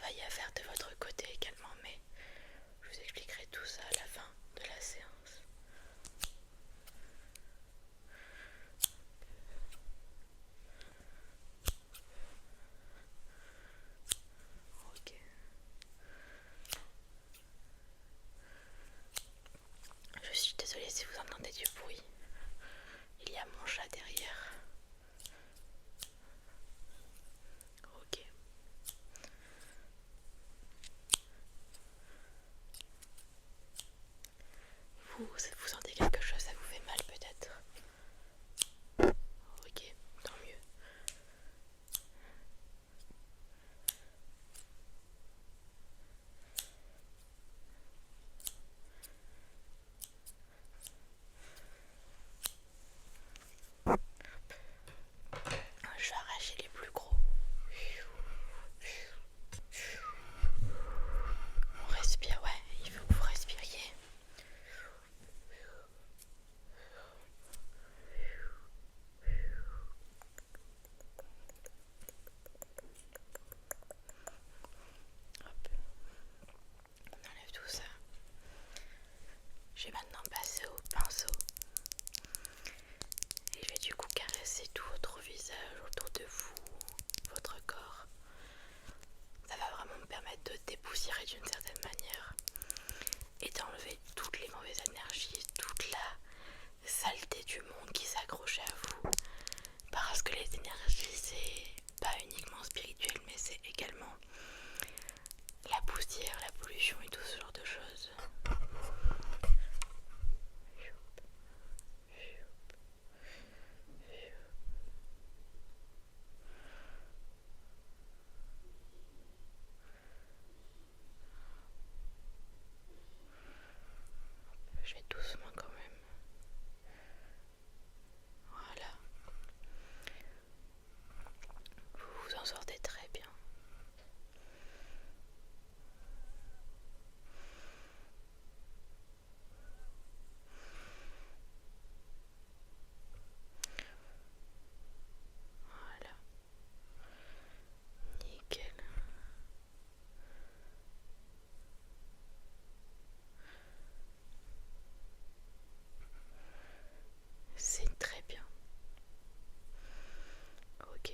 travail à faire de votre côté également, mais je vous expliquerai tout ça à la fin de la séance. Ok. Je suis désolée si vous entendez du bruit. Il y a mon chat derrière. Ok. Vous sentez quelque chose, ça vous fait mal peut-être? Ok, tant mieux. Je vais arracher les plus gros. On respire, ouais, il faut que vous respiriez. Hop, on enlève tout ça. Je vais maintenant passer au pinceau. Et je vais du coup caresser tout votre visage autour de vous, votre corps. Ça va vraiment me permettre de dépoussiérer d'une certaine manière et d'enlever toutes les mauvaises énergies, toute la saleté du monde qui s'accrochait à vous. Parce que les énergies, c'est pas uniquement spirituel, mais c'est également la poussière, la pollution et tout ce genre de choses. Je vais doucement quand même. Voilà. Vous vous en sortez très bien. Voilà. Nickel. C'est très bien. Ok.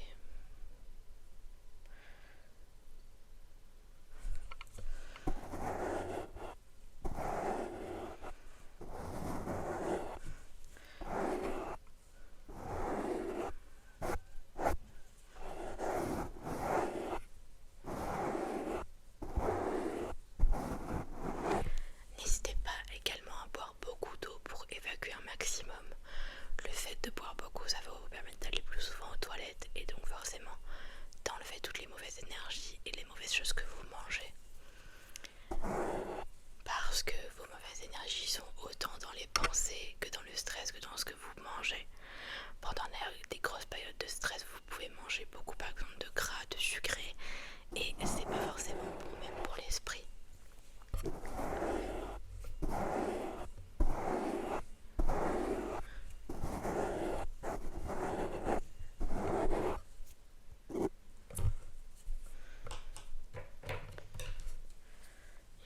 N'hésitez pas également à boire beaucoup d'eau pour évacuer un maximum. Le fait de boire beaucoup, ça va vous permettre d'aller plus souvent aux toilettes et donc forcément d'enlever toutes les mauvaises énergies et les mauvaises choses que vous mangez. Parce que vos mauvaises énergies sont autant dans les pensées que dans le stress, que dans ce que vous mangez. Pendant des grosses périodes de stress, vous pouvez manger beaucoup par exemple de gras, de sucré, et c'est pas forcément bon même pour l'esprit.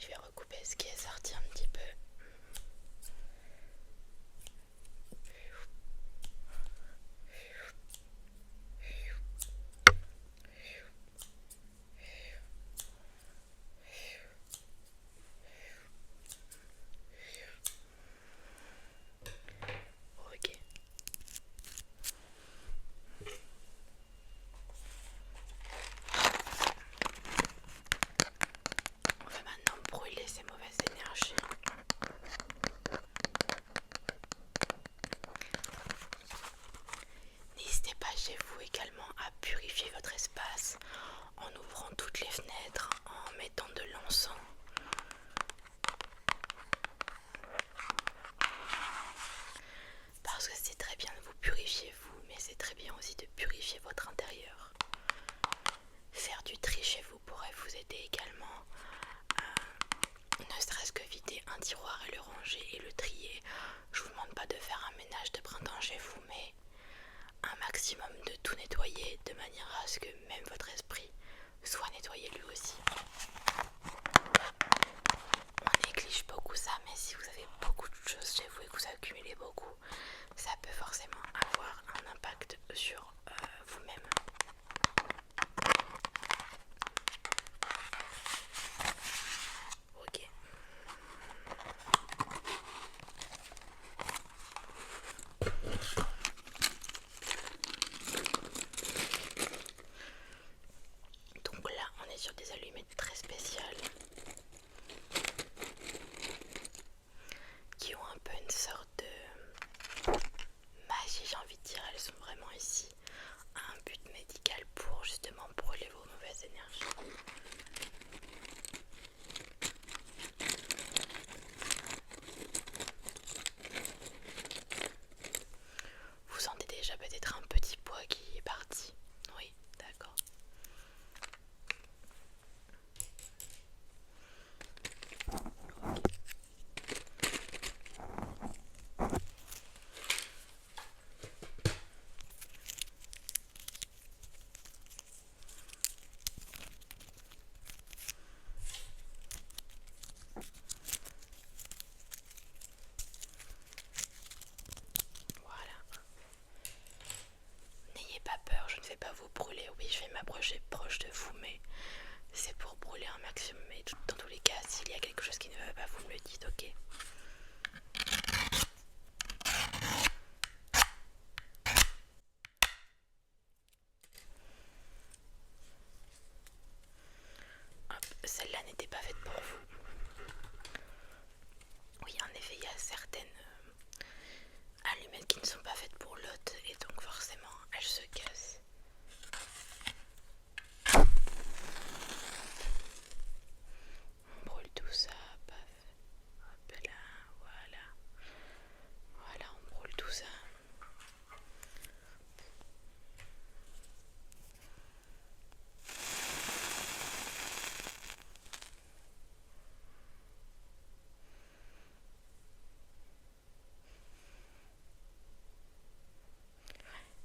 Je vais recouper ce qui est sorti un petit peu. Ok. On va maintenant brûler ces mauvaises énergies. N'hésitez pas chez vous également à purifier votre espace en ouvrant toutes les fenêtres, en mettant de l'encens. Parce que c'est très bien de vous purifier vous, mais c'est très bien aussi de purifier votre intérieur. Faire du tri chez vous pourrait vous aider également à ne serait-ce que vider un tiroir et le ranger et le trier. Je vous demande pas de faire un ménage de printemps chez vous, mais un maximum de tout nettoyer de manière à ce que même votre esprit soit nettoyé lui aussi. vraiment ici un but médical pour justement brûler vos mauvaises énergies. Vous sentez déjà peut-être un petit poids qui est parti? Oui, d'accord. Voilà. N'ayez pas peur, je ne vais pas vous brûler. Oui, je vais m'approcher proche de vous, mais c'est pour brûler un maximum. Mais dans tous les cas, s'il y a quelque chose qui ne va pas, vous me le dites, ok? Hop, celle-là n'était pas faite pour vous. Oui, en effet, il y a certaines allumettes qui ne sont pas faites pour l'hôte et donc forcément elles se cassent. On brûle tout ça, paf, hop là, voilà. Voilà, on brûle tout ça.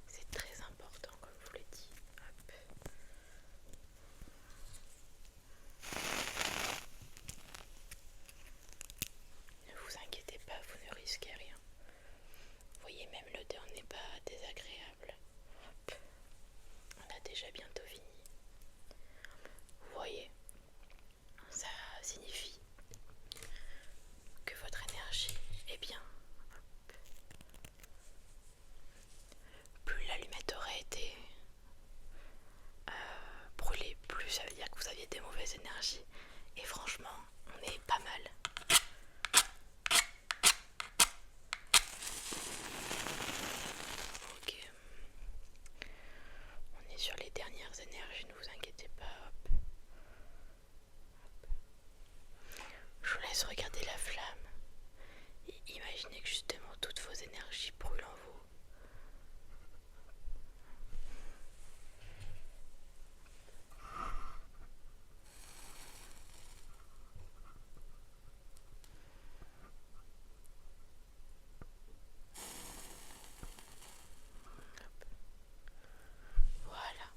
C'est très important comme je vous l'ai dit. Hop. Ne vous inquiétez pas, vous ne risquez rien. Vous voyez, même l'odeur n'est pas désagréable. Hop. On a déjà bientôt fini. Vous voyez, ça signifie que votre énergie est bien. Plus l'allumette aurait été brûlée, plus ça veut dire que vous aviez des mauvaises énergies. Et franchement, on est pas mal. Ok. On est sur les dernières énergies, ne vous inquiétez pas. Hop. Hop. Je vous laisse regarder la flamme et imaginez que justement toutes vos énergies brûlent en vous. Voilà.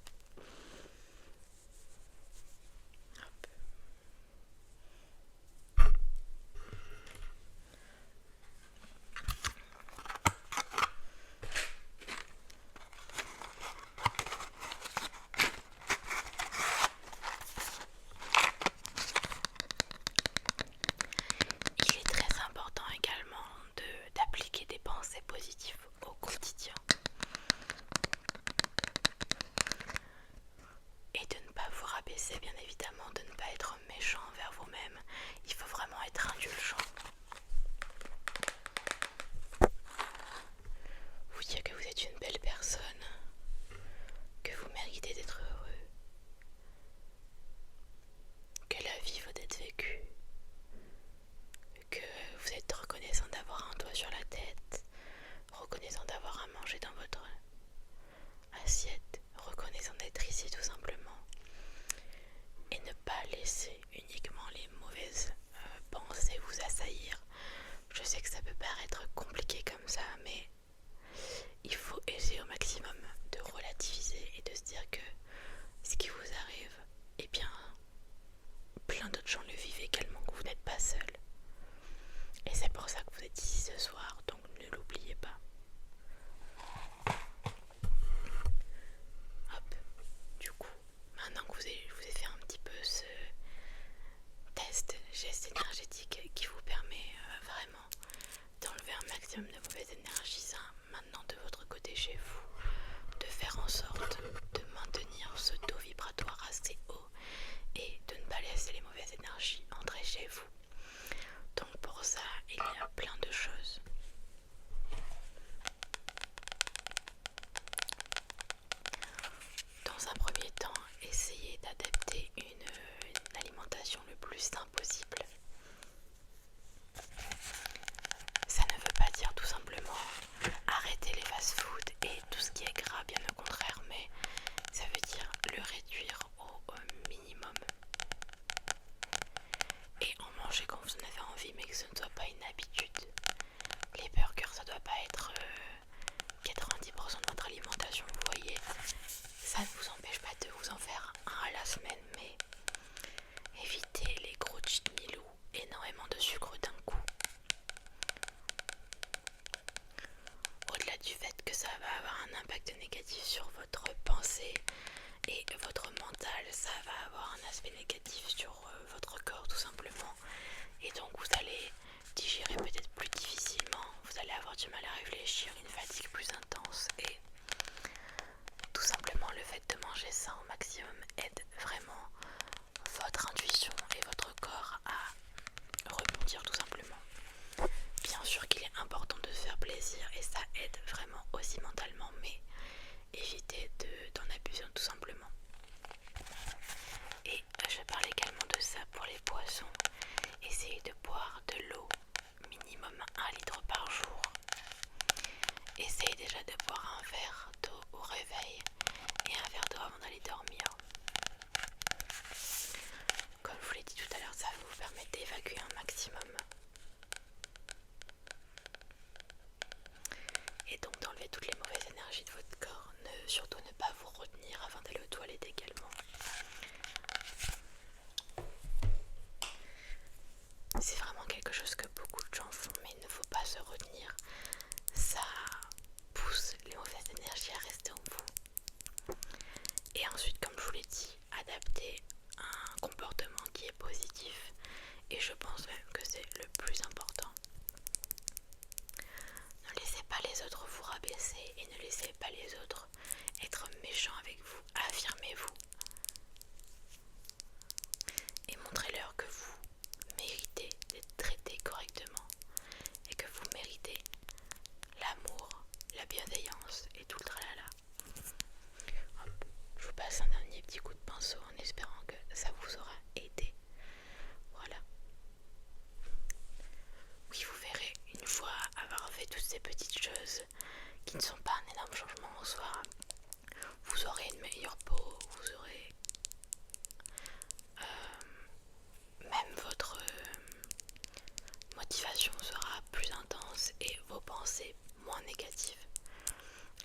Hop. essayer d'adapter une alimentation le plus sain possible. Ça ne veut pas dire tout simplement arrêter les fast-foods et tout ce qui est gras, bien au contraire, mais ça veut dire le réduire au minimum. Et en manger quand vous en avez envie, mais que ce ne soit pas une habitude. Les burgers, ça doit pas être 90% de votre alimentation, vous voyez. Ça ne vous empêche pas de vous en faire un à la semaine, mais évitez les gros cheat meals ou énormément de sucre d'un coup. Au-delà du fait que ça va avoir un impact négatif sur votre pensée et votre mental, ça va avoir un aspect négatif sur votre corps tout simplement. Et donc vous allez digérer peut-être plus difficilement, vous allez avoir du mal à réfléchir, une fatigue plus intense et tout simplement le fait de manger sain au maximum aide vraiment votre intuition et votre corps à rebondir tout simplement. Bien sûr qu'il est important de se faire plaisir et ça aide vraiment aussi mentalement, mais évitez d'en abuser tout simplement. Et je parle également de ça pour les poissons. Essayez de boire de l'eau, minimum 1 litre par jour. Essayez déjà de boire un verre d'eau au réveil et un verre d'eau avant d'aller dormir. Comme je vous l'ai dit tout à l'heure, ça vous permet d'évacuer un maximum. Et donc d'enlever toutes les mauvaises énergies de votre corps. Surtout ne pas vous retenir avant d'aller aux toilettes également. C'est vraiment quelque chose que beaucoup de gens font, mais il ne faut pas se retenir. Ça pousse les mauvaises énergies à rester en vous. Et ensuite, comme je vous l'ai dit, adapter un comportement qui est positif. Et je pense même que c'est le plus important. Ne laissez pas les autres vous rabaisser et ne laissez pas les autres être méchants avec vous. Affirmez-vous. Et montrez-leur que vous méritez d'être traité correctement et que vous méritez l'amour, la bienveillance et tout le tralala. Hop, je vous passe un dernier petit coup de pinceau en espérant que ça vous aura aidé. Voilà. Oui, vous verrez, une fois avoir fait toutes ces petites choses qui ne sont pas un énorme changement en soi, vous aurez une meilleure peau, vous aurez même votre motivation sera plus intense et vos pensées moins négatives.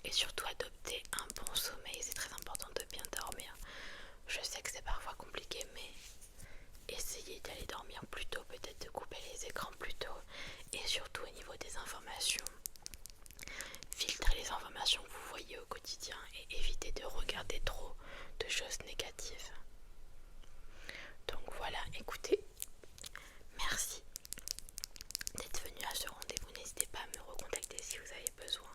Et surtout adopter un bon sommeil, c'est très important de bien dormir. Je sais que c'est parfois compliqué, mais essayez d'aller dormir plus tôt, peut-être de couper les écrans plus tôt. Et surtout au niveau des informations, filtrez les informations que vous voyez au quotidien et évitez de regarder trop de choses négatives. Donc voilà, écoutez, merci d'être venu à ce rendez-vous. N'hésitez pas à me recontacter si vous avez besoin